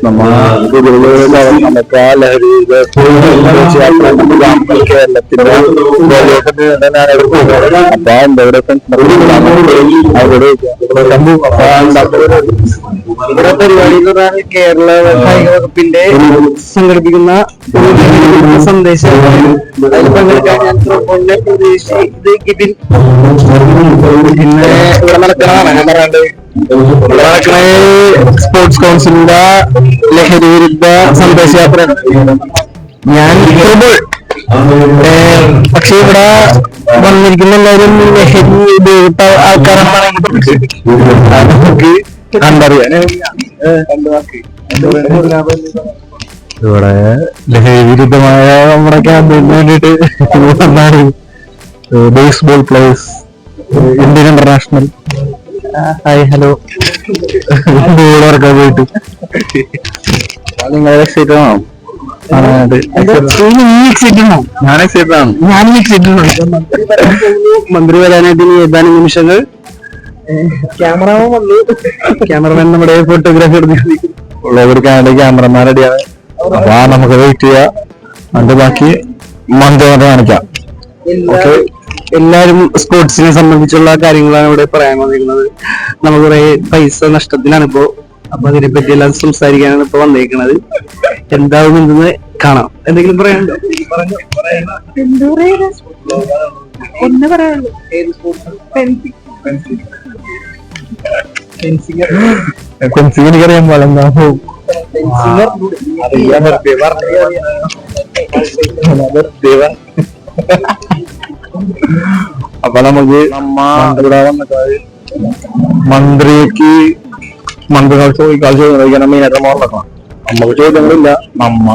നമ്മ നമുക്ക് ആ ലഹരി കേരളത്തിന്റെ അപ്പൊ എന്റെ അവിടെ ഇവിടെ പരിപാടി എന്ന് പറഞ്ഞാൽ കേരള കായിക വകുപ്പിന്റെ സംഘടിപ്പിക്കുന്ന സന്ദേശം അതിൽ പങ്കെടുക്കാൻ ഞാൻ ഇത് ഇതിൽ പിന്നെ ഇവിടെ നടക്കണതാണ് ഞാൻ പറയാണ്ട് സ്പോർട്സ് കൗൺസിലിന്റെ ലഹരി വിരുദ്ധ സന്ദേശയാത്ര ഞാൻ പക്ഷെ ഇവിടെ വന്നിരിക്കുന്ന എല്ലാവരും ലഹരി ഉപയോഗിച്ച ആൾക്കാരാണെങ്കിൽ നമുക്ക് കണ്ടറിയാൻ ഇവിടെ ലഹരി വിരുദ്ധമായ നമ്മുടെ ക്യാമ്പയിന് വേണ്ടിയിട്ട് വന്നാണ് baseball players Indian international hi hello ബോളറൊക്കെ പോയിട്ട് നിങ്ങൾ എക്സൈറ്റഡ് ആണോ? ഞാൻ എക്സൈറ്റഡ് ആണ്. മന്ത്രി വരാനായിട്ട് ഇനി ഏതാനും നിമിഷങ്ങൾ ക്യാമറമാൻ വന്നു. ക്യാമറമാൻ നമ്മുടെ ഫോട്ടോഗ്രാഫി എടുത്തിട്ടുണ്ട്. ക്യാമറമാൻ റെഡിയാണ്. അപ്പൊ നമുക്ക് വെയിറ്റ് ചെയ്യാം. അതിന്റെ ബാക്കി മന്ത്രി കാണിക്കാം. ഓക്കെ, എല്ലാരും സ്പോർട്സിനെ സംബന്ധിച്ചുള്ള കാര്യങ്ങളാണ് ഇവിടെ പറയാൻ വന്നിരിക്കുന്നത്. നമുക്ക് കുറെ പൈസ നഷ്ടത്തിലാണ് ഇപ്പോ. അപ്പൊ അതിനെപ്പറ്റി എല്ലാം സംസാരിക്കാനാണ് ഇപ്പൊ വന്നേക്കുന്നത്. എന്താവും എന്തെന്ന് കാണാം. എന്തെങ്കിലും പറയാനുണ്ടോ? എനിക്കറിയാൻ പാടില്ല. അപ്പൊ നമുക്ക് ഇവിടെ വന്നിട്ട് മന്ത്രിക്ക് ചോദിക്കാൻ മെയിനായിട്ട് മോറിലൊക്കെ നമുക്ക് ചോദ്യങ്ങളില്ല. നമ്മ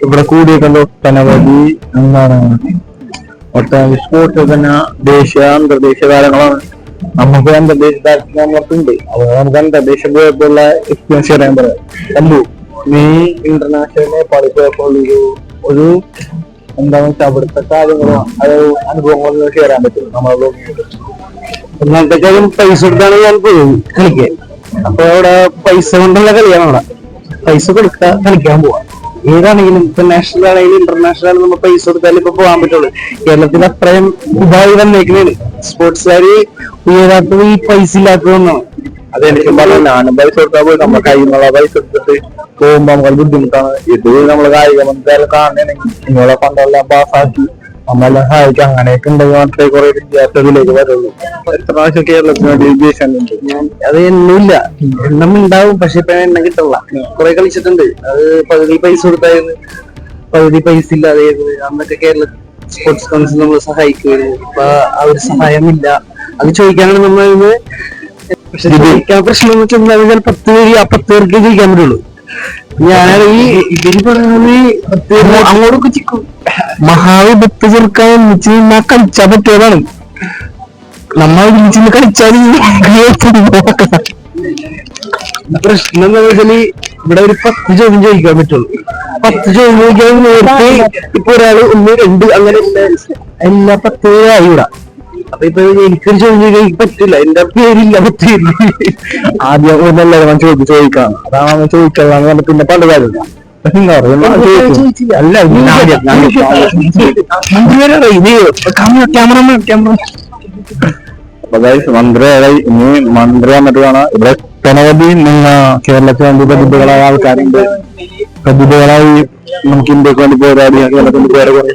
ഇവിടെ കൂടിയൊക്കെ ഒട്ടനവധി എന്താണ് ഒട്ടനവധി സ്പോർട്സ് തന്നെ ദേശീയ അന്തർദേശീയ താരങ്ങളാണ്. നമുക്ക് അന്തർദേശീയ താരത്തിൽ നമ്മൾക്കുണ്ട്. അപ്പോൾ നമുക്ക് അന്തർദേശീയ പോയപ്പോഴുള്ള എക്സ്പീരിയൻസ് പറയാൻ പറയാം. കണ്ടു നീ ഇന്റർനാഷണൽ നേപ്പാളിൽ പോയപ്പോൾ ഒരു എന്താണെന്ന് വെച്ചാൽ അവിടുത്തെ കാര്യങ്ങളോ അത് അനുഭവങ്ങളോ ഷെയർ ചെയ്യാൻ പറ്റും നമ്മളെ. ഒന്നാമത്തെ കാര്യം പൈസ കൊടുത്താണ് ഞാൻ പോയി കളിക്കാൻ. അപ്പൊ അവിടെ പൈസ കൊണ്ടുള്ള കളിയാണ്. അവിടെ പൈസ കൊടുക്കുക കളിക്കാൻ പോവാ. ഏതാണെങ്കിലും ഇപ്പൊ നാഷണൽ ആണെങ്കിലും ഇന്റർനാഷണൽ ആണെങ്കിലും നമ്മൾ പൈസ കൊടുത്താലും ഇപ്പൊ പോകാൻ പറ്റുള്ളൂ. കേരളത്തിൽ അത്രയും ഇതായി വന്നേക്കുന്നതാണ്. സ്പോർട്സുകാര് ഉയരാത്തത് ഈ പൈസ ഇല്ലാത്തതൊന്നാണ്. അതെനിക്ക് പറഞ്ഞാണ് പൈസ കൊടുത്താൽ പോയി നമ്മുടെ കയ്യിൽ നിന്നുള്ള പൈസ എടുത്തിട്ട് പോകുമ്പോ നമുക്ക് ബുദ്ധിമുട്ടാണ്. ഇത് നമ്മള് കായിക മന്ത്രിയാലും കാണണമെങ്കിൽ നിങ്ങളെ ഫണ്ടെല്ലാം പാസ്സാക്കി നമ്മളെല്ലാം സഹായിക്കാം. അങ്ങനെയൊക്കെ ഉണ്ടെങ്കിൽ മാത്രമേ കുറെ വിദ്യാർത്ഥികളിലേക്ക് വരുള്ളൂ. എത്ര പ്രാവശ്യം കേരളത്തിന് വേണ്ടി വിദേശമുണ്ട്. അത് എണ്ണമില്ല, എണ്ണം ഉണ്ടാവും. പക്ഷെ ഇപ്പൊ എണ്ണം കിട്ടില്ല. കുറെ കളിച്ചിട്ടുണ്ട്. അത് പകുതി പൈസ കൊടുത്തായിരുന്നു, പകുതി പൈസ ഇല്ലാതായിരുന്നു. അന്നൊക്കെ കേരള സ്പോർട്സ് കൗൺസിൽ നമ്മൾ സഹായിക്കുമായിരുന്നു. ഇപ്പൊ ആ ഒരു സഹായമില്ല. അത് ചോദിക്കാനാണ് നമ്മൾ. പക്ഷെ ജയിക്കാൻ പ്രശ്നം എന്ന് വെച്ചാൽ 10 പേര് ആ 10 പേർക്ക് ജയിക്കാൻ പറ്റുള്ളൂ. ഞാനാണ് ഈ ഇതിന് പറയുന്നത് അങ്ങോട്ടൊക്കെ ചിക്കും മഹാവിപത്ത് ചെറുക്കാൻ ഒന്നിച്ച് കളിച്ചാൻ പറ്റിയതാണ്. നമ്മൾ ഒരുമിച്ച് കളിച്ചാൽ പ്രശ്നം എന്താ വെച്ചാല് ഇവിടെ ഒരു 10 ചോദ്യം ചോദിക്കാൻ പറ്റുള്ളൂ. 10 ചോദ്യം ചോദിക്കാൻ നേരത്തെ ഇപ്പൊ ഒരാള് 1, 2 അങ്ങനെ എല്ലാ 10 പേരായി ഇവിടെ. അപ്പൊ ഇപ്പൊ എനിക്കൊരു ചോദ്യം ചോദിക്കാൻ പറ്റില്ല. എന്റെ പേരില്ല, പറ്റില്ല. ആദ്യം ഒന്നല്ല ചോദിക്കാം. അതാണ് നമ്മൾ ചോദിക്കാന്ന് പിന്നെ പല കാര്യമില്ല. മന്ത്രി ഇനി മന്ത്രി വന്നിട്ട് കാണാം. ഇവിടെ ഒട്ടനവധി കേരളത്തിൽ വേണ്ടി പ്രതിഭകളായ ആൾക്കാരുണ്ട്. പ്രതിഭകളായി നമുക്ക് ഇന്ത്യക്ക് വേണ്ടി പോരാടിയ കേരളത്തിന്റെ പേരെ കുറെ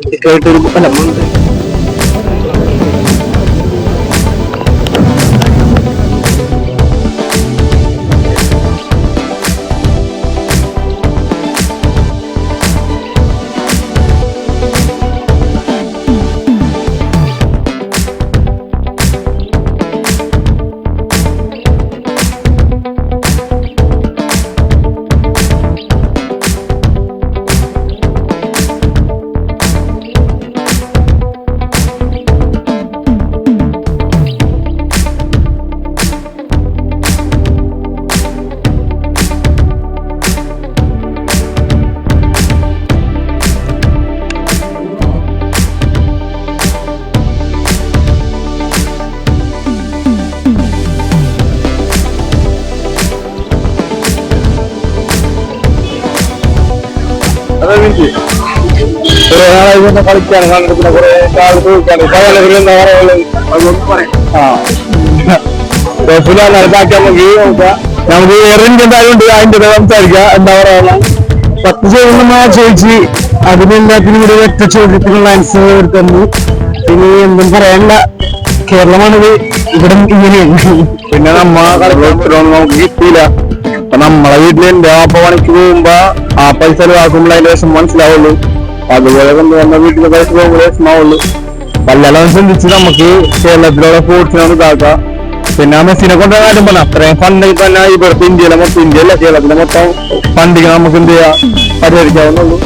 കുറെ നാളായി കളിക്കാണ് കണ്ടിട്ട് പിന്നെ കുറെ കാലത്ത് എന്താ പറയാ ബാക്കി നമുക്ക് നോക്കാം. നമുക്ക് വേറെ എന്തായാലും ഉണ്ട് അതിന്റെ സംസാരിക്കാം. എന്താ പറയാ 10 ചോദ്യം ചോദിച്ച് അതിനെല്ലാത്തിനും ഒരു ഒറ്റ ചോദ്യത്തിനുള്ള ആൻസർ തന്നു. ഇനി എന്തും പറയാനില്ല, കേരളമാണിത്, ഇവിടെ ഇങ്ങനെയാണ്. പിന്നെ നമുക്ക് കിട്ടിയില്ല. അപ്പൊ നമ്മളെ വീട്ടിൽ എന്റെ വാപ്പ പണിക്ക് പോകുമ്പോ ആ പൈസ ചെലവാക്കുമ്പോൾ അതിന്റെ വിഷം മനസ്സിലാവുള്ളൂ. അതുപോലെ കൊണ്ടുവന്ന വീട്ടിലെ പൈസ പോകുമ്പോൾ വിഷമാവുള്ളൂ. പല്ലെല്ലാം ചിന്തിച്ച് നമുക്ക് കേരളത്തിലുള്ള സ്പോർട്സിനോട് ഇതാക്കാം. പിന്നെ മെസ്സിനെ കൊണ്ട് കാര്യം പറഞ്ഞ അത്രയും ഫണ്ടിൽ തന്നെ ഇവിടുത്തെ ഇന്ത്യയിലെ മൊത്തം, ഇന്ത്യയിലെ കേരളത്തിലെ മൊത്തം ഫണ്ടിങ് നമുക്ക് എന്ത് ചെയ്യാം, പരിഹരിക്കാവുന്നുള്ളൂ.